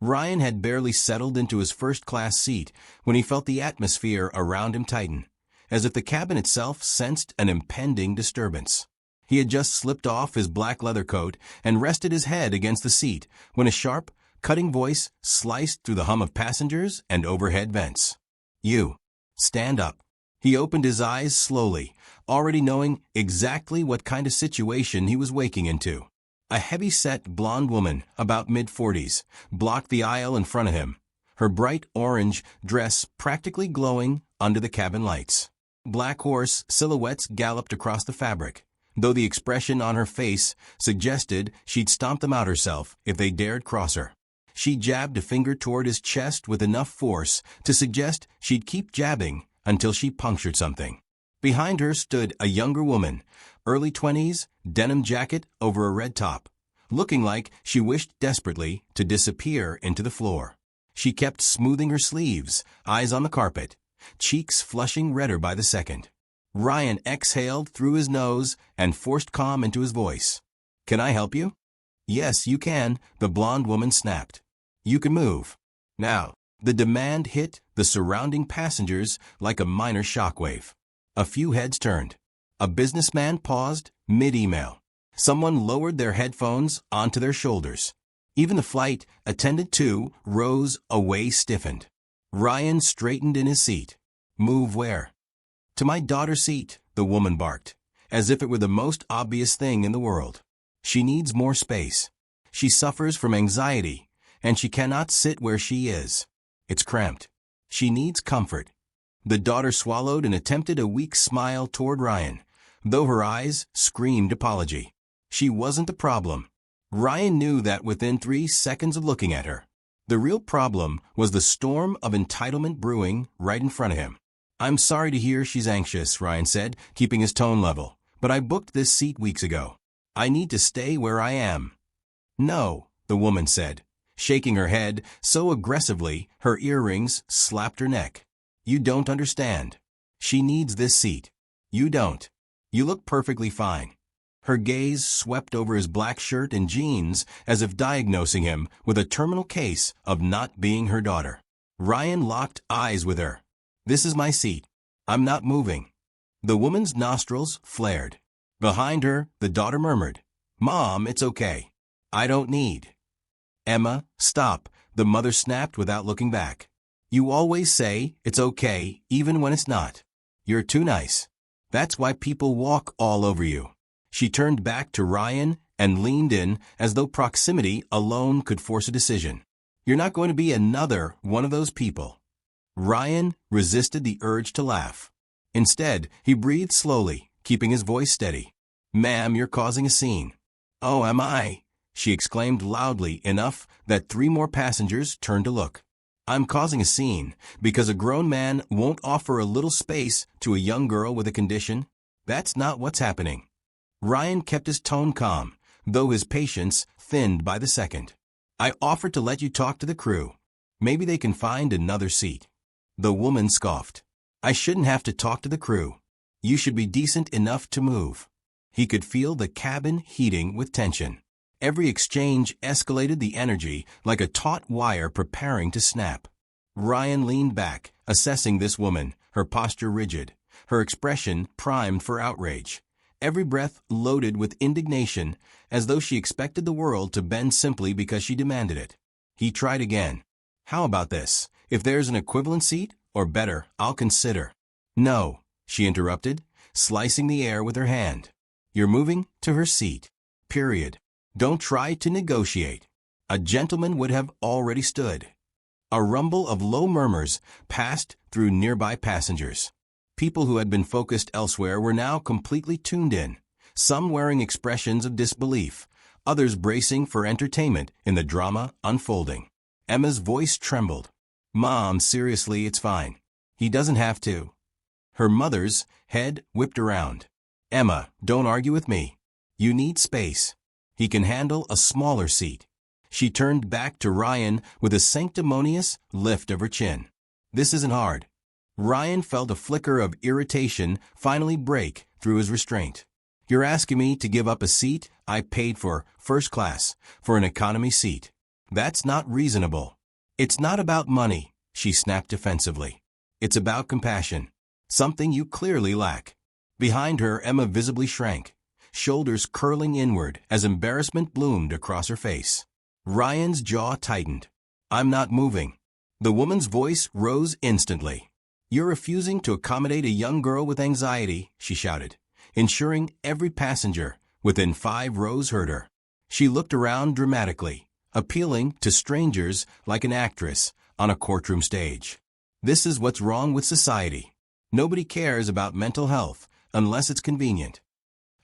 Ryan had barely settled into his first-class seat when he felt the atmosphere around him tighten, as if the cabin itself sensed an impending disturbance. He had just slipped off his black leather coat and rested his head against the seat when a sharp, cutting voice sliced through the hum of passengers and overhead vents. "You. Stand up." He opened his eyes slowly, already knowing exactly what kind of situation he was waking into. A heavy-set blonde woman, about mid-40s, blocked the aisle in front of him, her bright orange dress practically glowing under the cabin lights. Black horse silhouettes galloped across the fabric, though the expression on her face suggested she'd stomp them out herself if they dared cross her. She jabbed a finger toward his chest with enough force to suggest she'd keep jabbing until she punctured something. Behind her stood a younger woman, early 20s, denim jacket over a red top, looking like she wished desperately to disappear into the floor. She kept smoothing her sleeves, eyes on the carpet, cheeks flushing redder by the second. Ryan exhaled through his nose and forced calm into his voice. "Can I help you?" "Yes, you can," the blonde woman snapped. "You can move." Now, the demand hit the surrounding passengers like a minor shockwave. A few heads turned. A businessman paused mid-email. Someone lowered their headphones onto their shoulders. Even the flight attendant too rose away stiffened. Ryan straightened in his seat. "Move where?" "To my daughter's seat," the woman barked, as if it were the most obvious thing in the world. "She needs more space. She suffers from anxiety, and she cannot sit where she is. It's cramped. She needs comfort." The daughter swallowed and attempted a weak smile toward Ryan, though her eyes screamed apology. She wasn't the problem. Ryan knew that within 3 seconds of looking at her. The real problem was the storm of entitlement brewing right in front of him. "I'm sorry to hear she's anxious," Ryan said, keeping his tone level, "but I booked this seat weeks ago. I need to stay where I am." "No," the woman said, shaking her head so aggressively her earrings slapped her neck. "You don't understand. She needs this seat. You don't. You look perfectly fine." Her gaze swept over his black shirt and jeans as if diagnosing him with a terminal case of not being her daughter. Ryan locked eyes with her. "This is my seat. I'm not moving." The woman's nostrils flared. Behind her, the daughter murmured, "Mom, it's okay. I don't need." "Emma, stop," the mother snapped without looking back. "You always say it's okay even when it's not. You're too nice. That's why people walk all over you." She turned back to Ryan and leaned in as though proximity alone could force a decision. "You're not going to be another one of those people." Ryan resisted the urge to laugh. Instead, he breathed slowly, keeping his voice steady. "Ma'am, you're causing a scene." "Oh, am I?" she exclaimed loudly enough that 3 more passengers turned to look. "I'm causing a scene because a grown man won't offer a little space to a young girl with a condition? That's not what's happening." Ryan kept his tone calm, though his patience thinned by the second. "I offered to let you talk to the crew. Maybe they can find another seat." The woman scoffed. "I shouldn't have to talk to the crew. You should be decent enough to move." He could feel the cabin heating with tension. Every exchange escalated the energy like a taut wire preparing to snap. Ryan leaned back, assessing this woman, her posture rigid, her expression primed for outrage. Every breath loaded with indignation, as though she expected the world to bend simply because she demanded it. He tried again. "How about this? If there's an equivalent seat, or better, I'll consider." "No," she interrupted, slicing the air with her hand. "You're moving to her seat. Period. Don't try to negotiate." A gentleman would have already stood. A rumble of low murmurs passed through nearby passengers. People who had been focused elsewhere were now completely tuned in, some wearing expressions of disbelief, others bracing for entertainment in the drama unfolding. Emma's voice trembled. "Mom, seriously, it's fine. He doesn't have to." Her mother's head whipped around. "Emma, don't argue with me. You need space. He can handle a smaller seat." She turned back to Ryan with a sanctimonious lift of her chin. "This isn't hard." Ryan felt a flicker of irritation finally break through his restraint. "You're asking me to give up a seat I paid for first class for an economy seat. That's not reasonable. It's not about money, she snapped defensively. It's about compassion. Something you clearly lack. Behind her, Emma visibly shrank, shoulders curling inward as embarrassment bloomed across her face. Ryan's jaw tightened. I'm not moving. The woman's voice rose instantly. You're refusing to accommodate a young girl with anxiety, she shouted, ensuring every passenger within 5 rows heard her. She looked around dramatically, appealing to strangers like an actress on a courtroom stage. This is what's wrong with society. Nobody cares about mental health unless it's convenient.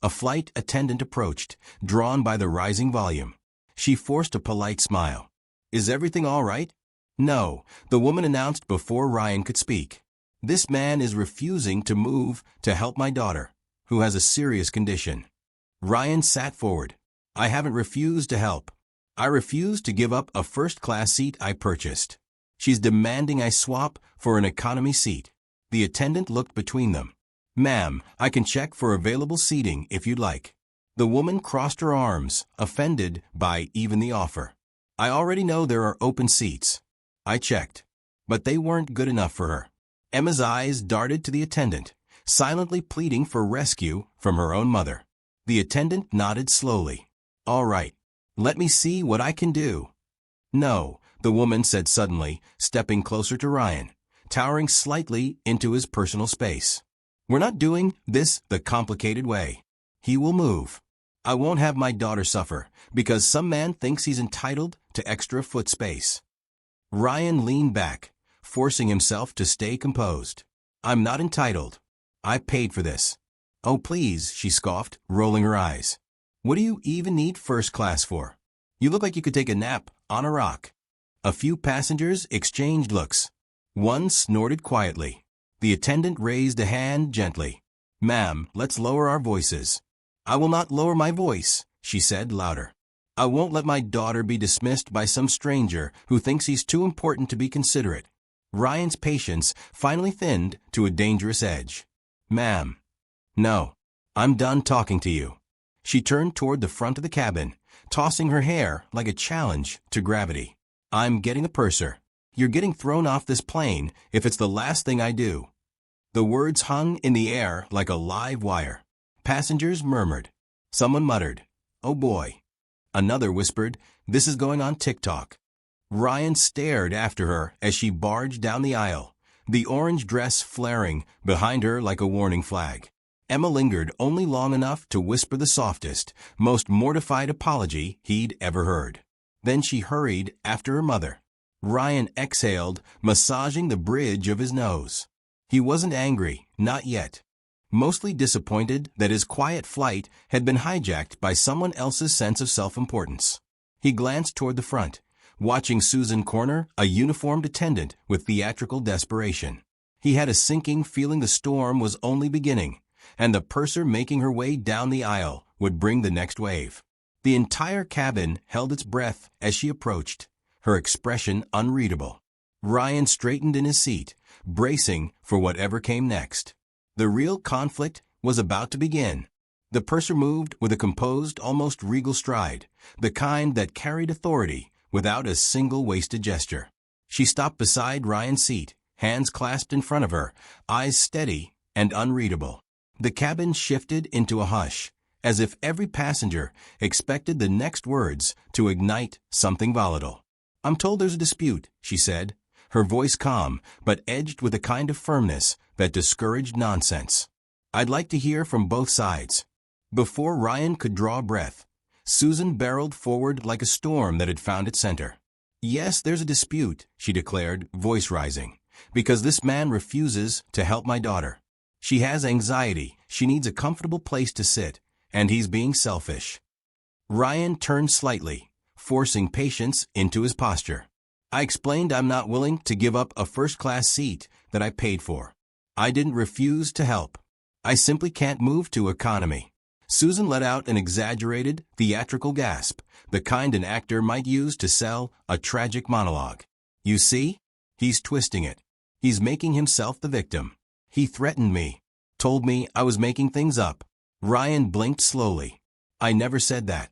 A flight attendant approached, drawn by the rising volume. She forced a polite smile. Is everything all right? No, the woman announced before Ryan could speak. This man is refusing to move to help my daughter, who has a serious condition. Ryan sat forward. I haven't refused to help. I refuse to give up a first-class seat I purchased. She's demanding I swap for an economy seat. The attendant looked between them. Ma'am, I can check for available seating if you'd like. The woman crossed her arms, offended by even the offer. I already know there are open seats. I checked, but they weren't good enough for her. Emma's eyes darted to the attendant, silently pleading for rescue from her own mother. The attendant nodded slowly. All right, let me see what I can do. No, the woman said suddenly, stepping closer to Ryan, towering slightly into his personal space. We're not doing this the complicated way. He will move. I won't have my daughter suffer because some man thinks he's entitled to extra foot space. Ryan leaned back, forcing himself to stay composed. I'm not entitled. I paid for this. Oh please, she scoffed, rolling her eyes. What do you even need first class for? You look like you could take a nap on a rock. A few passengers exchanged looks. One snorted quietly. The attendant raised a hand gently. Ma'am, let's lower our voices. I will not lower my voice, she said louder. I won't let my daughter be dismissed by some stranger who thinks he's too important to be considerate. Ryan's patience finally thinned to a dangerous edge. Ma'am. No. I'm done talking to you. She turned toward the front of the cabin, tossing her hair like a challenge to gravity. I'm getting a purser. You're getting thrown off this plane if it's the last thing I do. The words hung in the air like a live wire. Passengers murmured. Someone muttered, oh boy. Another whispered, this is going on TikTok. Ryan stared after her as she barged down the aisle, the orange dress flaring behind her like a warning flag. Emma lingered only long enough to whisper the softest, most mortified apology he'd ever heard. Then she hurried after her mother. Ryan exhaled, massaging the bridge of his nose. He wasn't angry, not yet. Mostly disappointed that his quiet flight had been hijacked by someone else's sense of self-importance. He glanced toward the front, watching Susan corner a uniformed attendant with theatrical desperation. He had a sinking feeling the storm was only beginning, and the purser making her way down the aisle would bring the next wave. The entire cabin held its breath as she approached, her expression unreadable. Ryan straightened in his seat, bracing for whatever came next. The real conflict was about to begin. The purser moved with a composed, almost regal stride, the kind that carried authority without a single wasted gesture. She stopped beside Ryan's seat, hands clasped in front of her, eyes steady and unreadable. The cabin shifted into a hush, as if every passenger expected the next words to ignite something volatile. I'm told there's a dispute, she said, her voice calm but edged with a kind of firmness that discouraged nonsense. I'd like to hear from both sides. Before Ryan could draw a breath, Susan barreled forward like a storm that had found its center. Yes, there's a dispute, she declared, voice rising, because this man refuses to help my daughter. She has anxiety, she needs a comfortable place to sit, and he's being selfish. Ryan turned slightly, forcing patience into his posture. I explained I'm not willing to give up a first-class seat that I paid for. I didn't refuse to help. I simply can't move to economy. Susan let out an exaggerated, theatrical gasp, the kind an actor might use to sell a tragic monologue. You see? He's twisting it. He's making himself the victim. He threatened me, told me I was making things up. Ryan blinked slowly. I never said that.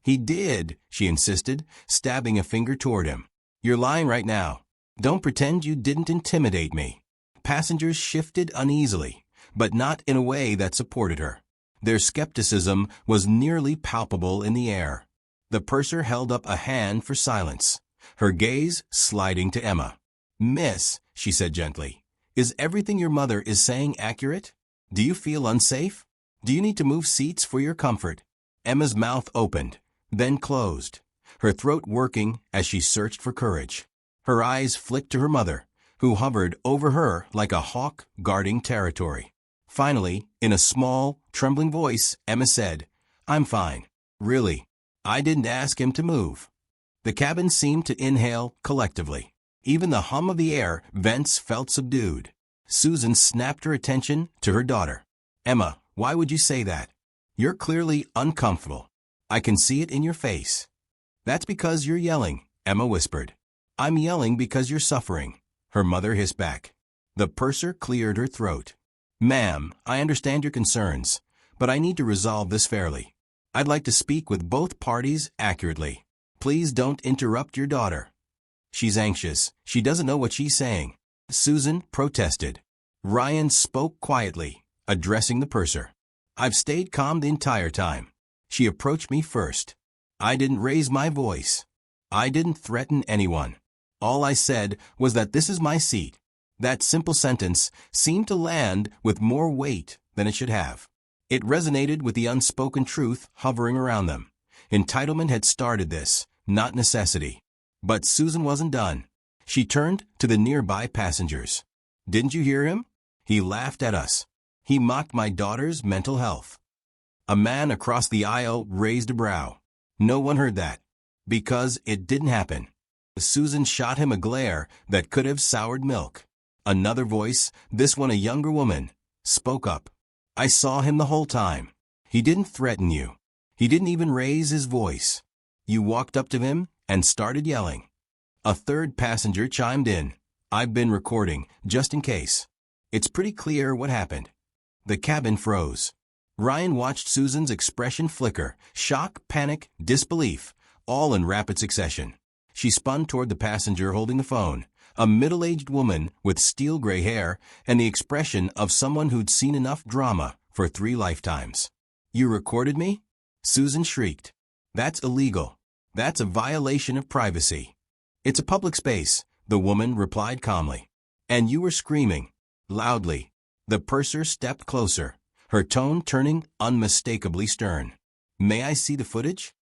He did, she insisted, stabbing a finger toward him. You're lying right now. Don't pretend you didn't intimidate me. Passengers shifted uneasily, but not in a way that supported her. Their skepticism was nearly palpable in the air. The purser held up a hand for silence, her gaze sliding to Emma. Miss, she said gently, is everything your mother is saying accurate? Do you feel unsafe? Do you need to move seats for your comfort? Emma's mouth opened, then closed, her throat working as she searched for courage. Her eyes flicked to her mother, who hovered over her like a hawk guarding territory. Finally, in a small, trembling voice, Emma said, I'm fine. Really. I didn't ask him to move. The cabin seemed to inhale collectively. Even the hum of the air vents felt subdued. Susan snapped her attention to her daughter. Emma, why would you say that? You're clearly uncomfortable. I can see it in your face. That's because you're yelling, Emma whispered. I'm yelling because you're suffering, her mother hissed back. The purser cleared her throat. Ma'am, I understand your concerns, but I need to resolve this fairly. I'd like to speak with both parties accurately. Please don't interrupt your daughter. She's anxious. She doesn't know what she's saying. Susan protested. Ryan spoke quietly, addressing the purser. I've stayed calm the entire time. She approached me first. I didn't raise my voice. I didn't threaten anyone. All I said was that this is my seat. That simple sentence seemed to land with more weight than it should have. It resonated with the unspoken truth hovering around them. Entitlement had started this, not necessity. But Susan wasn't done. She turned to the nearby passengers. Didn't you hear him? He laughed at us. He mocked my daughter's mental health. A man across the aisle raised a brow. No one heard that. Because it didn't happen. Susan shot him a glare that could have soured milk. Another voice, this one a younger woman, spoke up. I saw him the whole time. He didn't threaten you. He didn't even raise his voice. You walked up to him and started yelling. A third passenger chimed in. I've been recording, just in case. It's pretty clear what happened. The cabin froze. Ryan watched Susan's expression flicker, shock, panic, disbelief, all in rapid succession. She spun toward the passenger holding the phone, a middle-aged woman with steel-gray hair and the expression of someone who'd seen enough drama for 3 lifetimes. You recorded me? Susan shrieked. That's illegal. That's a violation of privacy. It's a public space, the woman replied calmly. And you were screaming. Loudly. The purser stepped closer, her tone turning unmistakably stern. May I see the footage?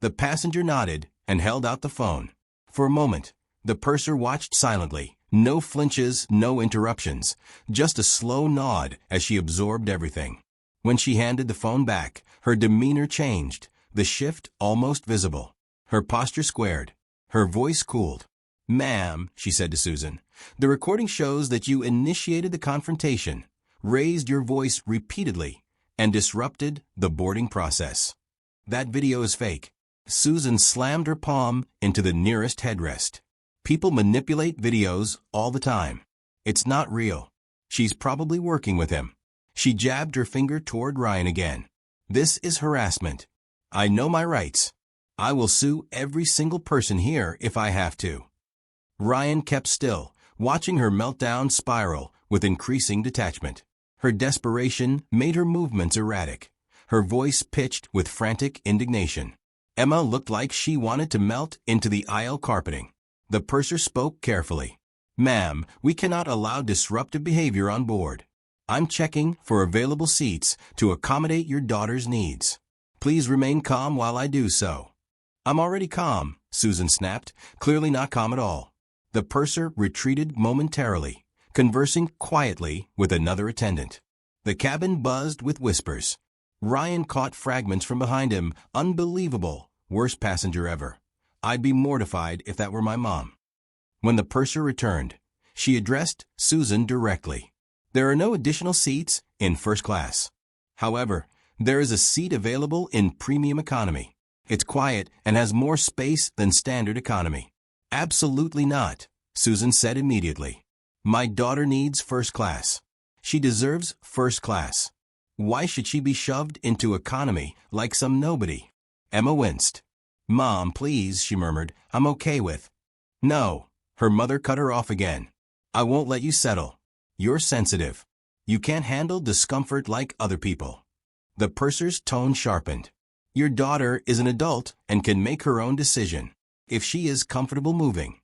The passenger nodded and held out the phone. For a moment, the purser watched silently. No flinches, no interruptions, just a slow nod as she absorbed everything. When she handed the phone back, her demeanor changed, the shift almost visible. Her posture squared. Her voice cooled. Ma'am, she said to Susan, the recording shows that you initiated the confrontation, raised your voice repeatedly, and disrupted the boarding process. That video is fake. Susan slammed her palm into the nearest headrest. People manipulate videos all the time. It's not real. She's probably working with him. She jabbed her finger toward Ryan again. This is harassment. I know my rights. I will sue every single person here if I have to. Ryan kept still, watching her meltdown spiral with increasing detachment. Her desperation made her movements erratic, her voice pitched with frantic indignation. Emma looked like she wanted to melt into the aisle carpeting. The purser spoke carefully. Ma'am, we cannot allow disruptive behavior on board. I'm checking for available seats to accommodate your daughter's needs. Please remain calm while I do so. I'm already calm, Susan snapped, clearly not calm at all. The purser retreated momentarily, conversing quietly with another attendant. The cabin buzzed with whispers. Ryan caught fragments from behind him. Unbelievable. Worst passenger ever. I'd be mortified if that were my mom. When the purser returned, she addressed Susan directly. There are no additional seats in first class. However, there is a seat available in premium economy. It's quiet and has more space than standard economy. Absolutely not, Susan said immediately. My daughter needs first class. She deserves first class. Why should she be shoved into economy like some nobody? Emma winced. "Mom, please," she murmured. "I'm okay with." "No." Her mother cut her off again. "I won't let you settle. You're sensitive. You can't handle discomfort like other people." The purser's tone sharpened. "Your daughter is an adult and can make her own decision. If she is comfortable moving."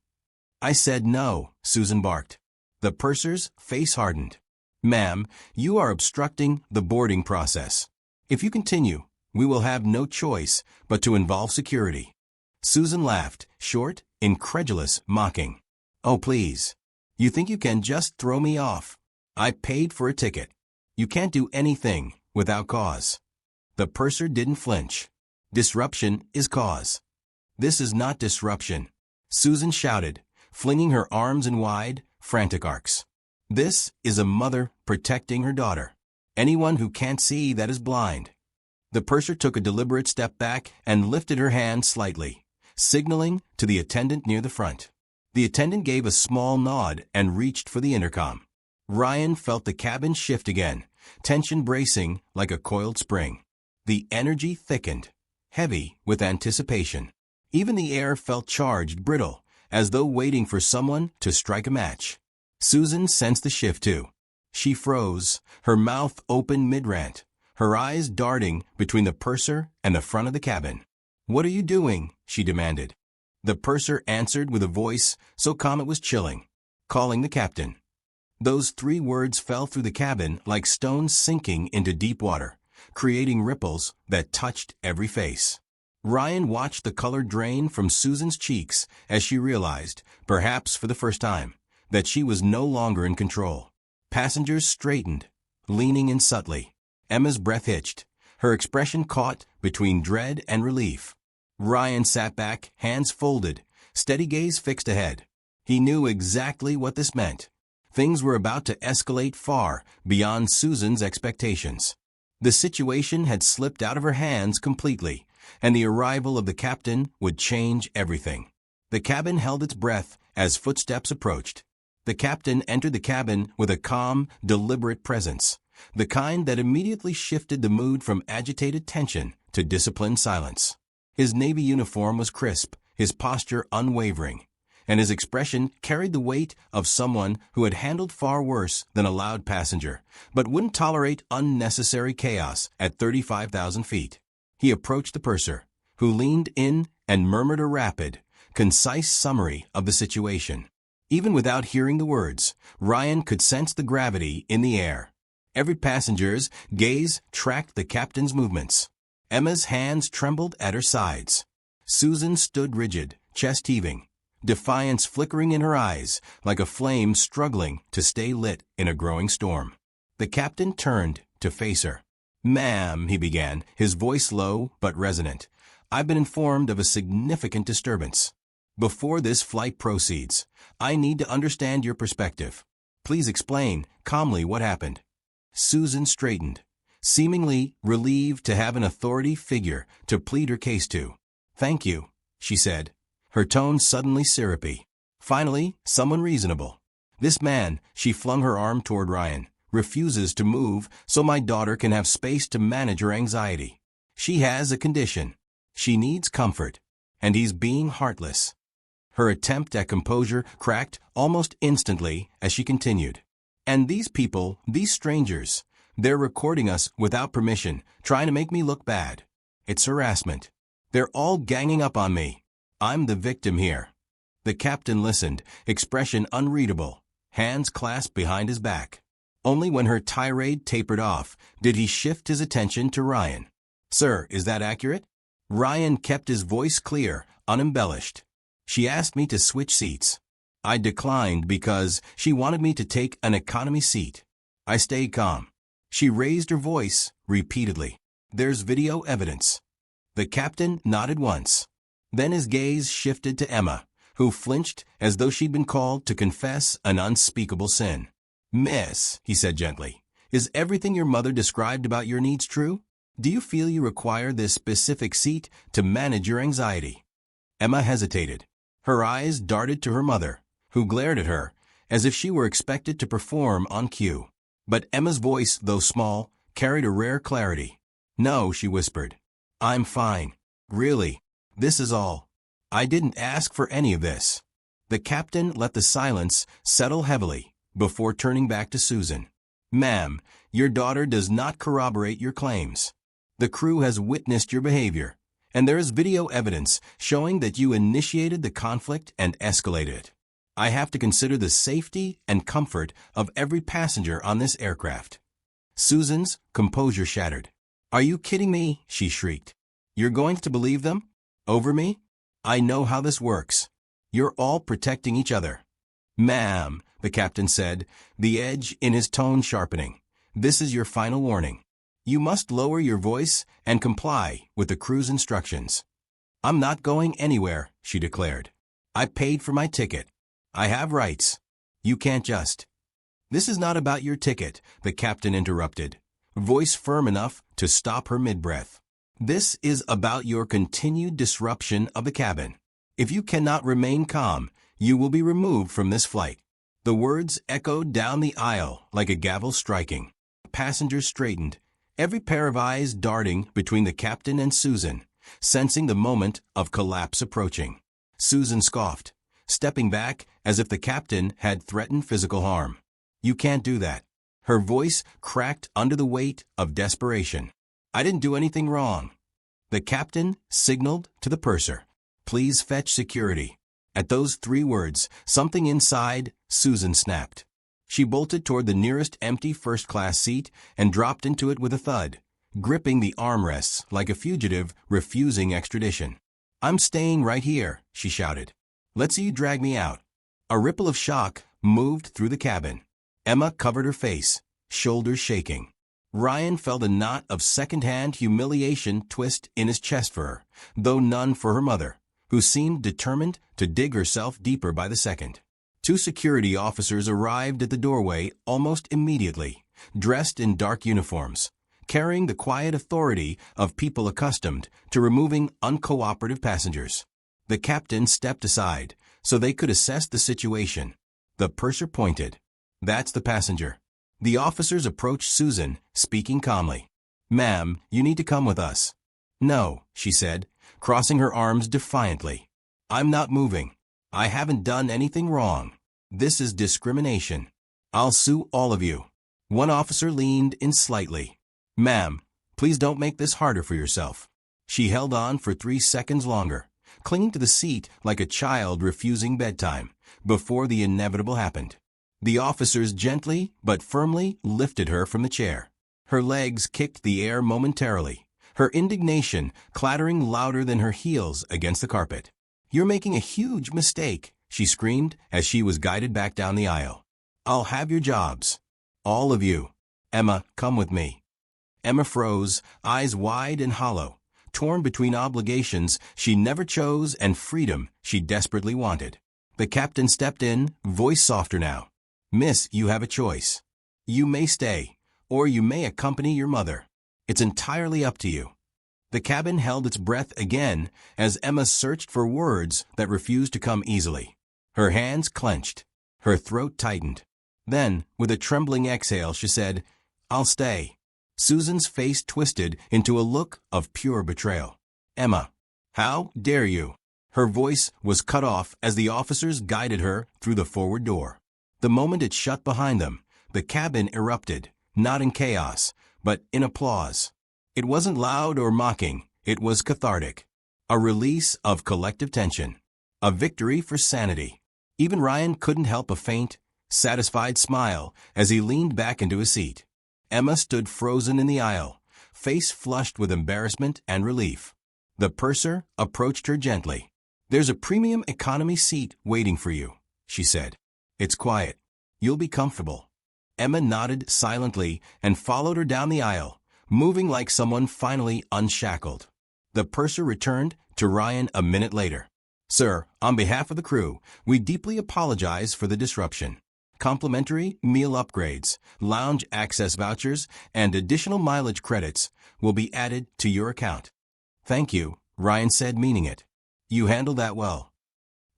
"I said no," Susan barked. The purser's face hardened. "Ma'am, you are obstructing the boarding process. If you continue, we will have no choice but to involve security." Susan laughed, short, incredulous, mocking. "Oh, please. You think you can just throw me off? I paid for a ticket. You can't do anything without cause." The purser didn't flinch. "Disruption is cause." "This is not disruption," Susan shouted, flinging her arms in wide, frantic arcs. "This is a mother protecting her daughter. Anyone who can't see that is blind." The purser took a deliberate step back and lifted her hand slightly, signaling to the attendant near the front. The attendant gave a small nod and reached for the intercom. Ryan felt the cabin shift again, tension bracing like a coiled spring. The energy thickened, heavy with anticipation. Even the air felt charged, brittle, as though waiting for someone to strike a match. Susan sensed the shift too. She froze, her mouth open mid-rant, her eyes darting between the purser and the front of the cabin. "What are you doing?" she demanded. The purser answered with a voice so calm it was chilling. "Calling the captain." Those 3 words fell through the cabin like stones sinking into deep water, creating ripples that touched every face. Ryan watched the color drain from Susan's cheeks as she realized, perhaps for the first time, that she was no longer in control. Passengers straightened, leaning in subtly. Emma's breath hitched, her expression caught between dread and relief. Ryan sat back, hands folded, steady gaze fixed ahead. He knew exactly what this meant. Things were about to escalate far beyond Susan's expectations. The situation had slipped out of her hands completely, and the arrival of the captain would change everything. The cabin held its breath as footsteps approached. The captain entered the cabin with a calm, deliberate presence, the kind that immediately shifted the mood from agitated tension to disciplined silence. His Navy uniform was crisp, his posture unwavering, and his expression carried the weight of someone who had handled far worse than a loud passenger, but wouldn't tolerate unnecessary chaos at 35,000 feet. He approached the purser, who leaned in and murmured a rapid, concise summary of the situation. Even without hearing the words, Ryan could sense the gravity in the air. Every passenger's gaze tracked the captain's movements. Emma's hands trembled at her sides. Susan stood rigid, chest heaving, defiance flickering in her eyes like a flame struggling to stay lit in a growing storm. The captain turned to face her. "Ma'am," he began, his voice low but resonant, "I've been informed of a significant disturbance. Before this flight proceeds, I need to understand your perspective. Please explain calmly what happened." Susan straightened, seemingly relieved to have an authority figure to plead her case to. "Thank you," she said, her tone suddenly syrupy. "Finally, someone reasonable. This man," she flung her arm toward Ryan, "refuses to move so my daughter can have space to manage her anxiety. She has a condition. She needs comfort, and he's being heartless." Her attempt at composure cracked almost instantly as she continued. "And these people, these strangers, they're recording us without permission, trying to make me look bad. It's harassment. They're all ganging up on me. I'm the victim here." The captain listened, expression unreadable, hands clasped behind his back. Only when her tirade tapered off did he shift his attention to Ryan. "Sir, is that accurate?" Ryan kept his voice clear, unembellished. "She asked me to switch seats. I declined because she wanted me to take an economy seat. I stayed calm. She raised her voice repeatedly. There's video evidence." The captain nodded once. Then his gaze shifted to Emma, who flinched as though she'd been called to confess an unspeakable sin. "Miss," he said gently, "is everything your mother described about your needs true? Do you feel you require this specific seat to manage your anxiety?" Emma hesitated. Her eyes darted to her mother, who glared at her as if she were expected to perform on cue. But Emma's voice, though small, carried a rare clarity. "No," she whispered. "I'm fine. Really. This is all. I didn't ask for any of this." The captain let the silence settle heavily before turning back to Susan. "Ma'am, your daughter does not corroborate your claims. The crew has witnessed your behavior, and there is video evidence showing that you initiated the conflict and escalated it. I have to consider the safety and comfort of every passenger on this aircraft." Susan's composure shattered. "Are you kidding me?" she shrieked. "You're going to believe them? Over me? I know how this works. You're all protecting each other." "Ma'am," the captain said, the edge in his tone sharpening, "this is your final warning. You must lower your voice and comply with the crew's instructions." "I'm not going anywhere," she declared. "I paid for my ticket. I have rights. You can't just—" "This is not about your ticket," the captain interrupted, voice firm enough to stop her mid-breath. "This is about your continued disruption of the cabin. If you cannot remain calm, you will be removed from this flight." The words echoed down the aisle like a gavel striking. Passengers straightened, every pair of eyes darting between the captain and Susan, sensing the moment of collapse approaching. Susan scoffed, stepping back as if the captain had threatened physical harm. "You can't do that." Her voice cracked under the weight of desperation. "I didn't do anything wrong." The captain signaled to the purser, "Please fetch security." At those 3 words, something inside Susan snapped. She bolted toward the nearest empty first-class seat and dropped into it with a thud, gripping the armrests like a fugitive refusing extradition. "I'm staying right here," she shouted. "Let's see you drag me out." A ripple of shock moved through the cabin. Emma covered her face, shoulders shaking. Ryan felt a knot of second-hand humiliation twist in his chest for her, though none for her mother, who seemed determined to dig herself deeper by the second. 2 security officers arrived at the doorway almost immediately, dressed in dark uniforms, carrying the quiet authority of people accustomed to removing uncooperative passengers. The captain stepped aside so they could assess the situation. The purser pointed. "That's the passenger." The officers approached Susan, speaking calmly. "Ma'am, you need to come with us." "No," she said, crossing her arms defiantly. "I'm not moving. I haven't done anything wrong. This is discrimination. I'll sue all of you." One officer leaned in slightly. "Ma'am, please don't make this harder for yourself." She held on for 3 seconds longer, clinging to the seat like a child refusing bedtime, before the inevitable happened. The officers gently but firmly lifted her from the chair. Her legs kicked the air momentarily, her indignation clattering louder than her heels against the carpet. "You're making a huge mistake," she screamed as she was guided back down the aisle. "I'll have your jobs. All of you. Emma, come with me." Emma froze, eyes wide and hollow, torn between obligations she never chose and freedom she desperately wanted. The captain stepped in, voice softer now. "Miss, you have a choice. You may stay, or you may accompany your mother. It's entirely up to you." The cabin held its breath again as Emma searched for words that refused to come easily. Her hands clenched. Her throat tightened. Then, with a trembling exhale, she said, "I'll stay." Susan's face twisted into a look of pure betrayal. "Emma, how dare you?" Her voice was cut off as the officers guided her through the forward door. The moment it shut behind them, the cabin erupted, not in chaos, but in applause. It wasn't loud or mocking, it was cathartic. A release of collective tension. A victory for sanity. Even Ryan couldn't help a faint, satisfied smile as he leaned back into his seat. Emma stood frozen in the aisle, face flushed with embarrassment and relief. The purser approached her gently. "There's a premium economy seat waiting for you," she said. "It's quiet. You'll be comfortable." Emma nodded silently and followed her down the aisle, moving like someone finally unshackled. The purser returned to Ryan a minute later. "Sir, on behalf of the crew, we deeply apologize for the disruption. Complimentary meal upgrades, lounge access vouchers, and additional mileage credits will be added to your account." "Thank you," Ryan said, meaning it. "You handled that well."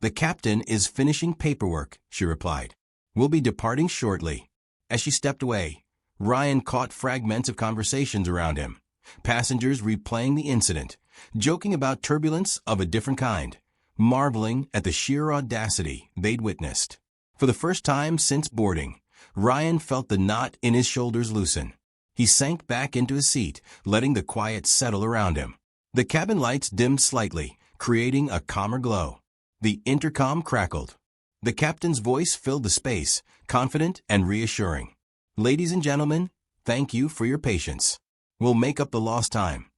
"The captain is finishing paperwork," she replied. "We'll be departing shortly." As she stepped away, Ryan caught fragments of conversations around him, passengers replaying the incident, joking about turbulence of a different kind, marveling at the sheer audacity they'd witnessed. For the first time since boarding, Ryan felt the knot in his shoulders loosen. He sank back into his seat, letting the quiet settle around him. The cabin lights dimmed slightly, creating a calmer glow. The intercom crackled. The captain's voice filled the space, confident and reassuring. "Ladies and gentlemen, thank you for your patience. We'll make up the lost time."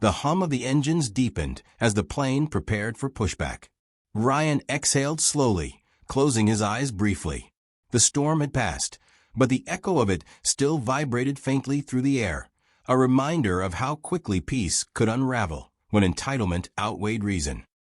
The hum of the engines deepened as the plane prepared for pushback. Ryan exhaled slowly, closing his eyes briefly. The storm had passed, but the echo of it still vibrated faintly through the air, a reminder of how quickly peace could unravel when entitlement outweighed reason.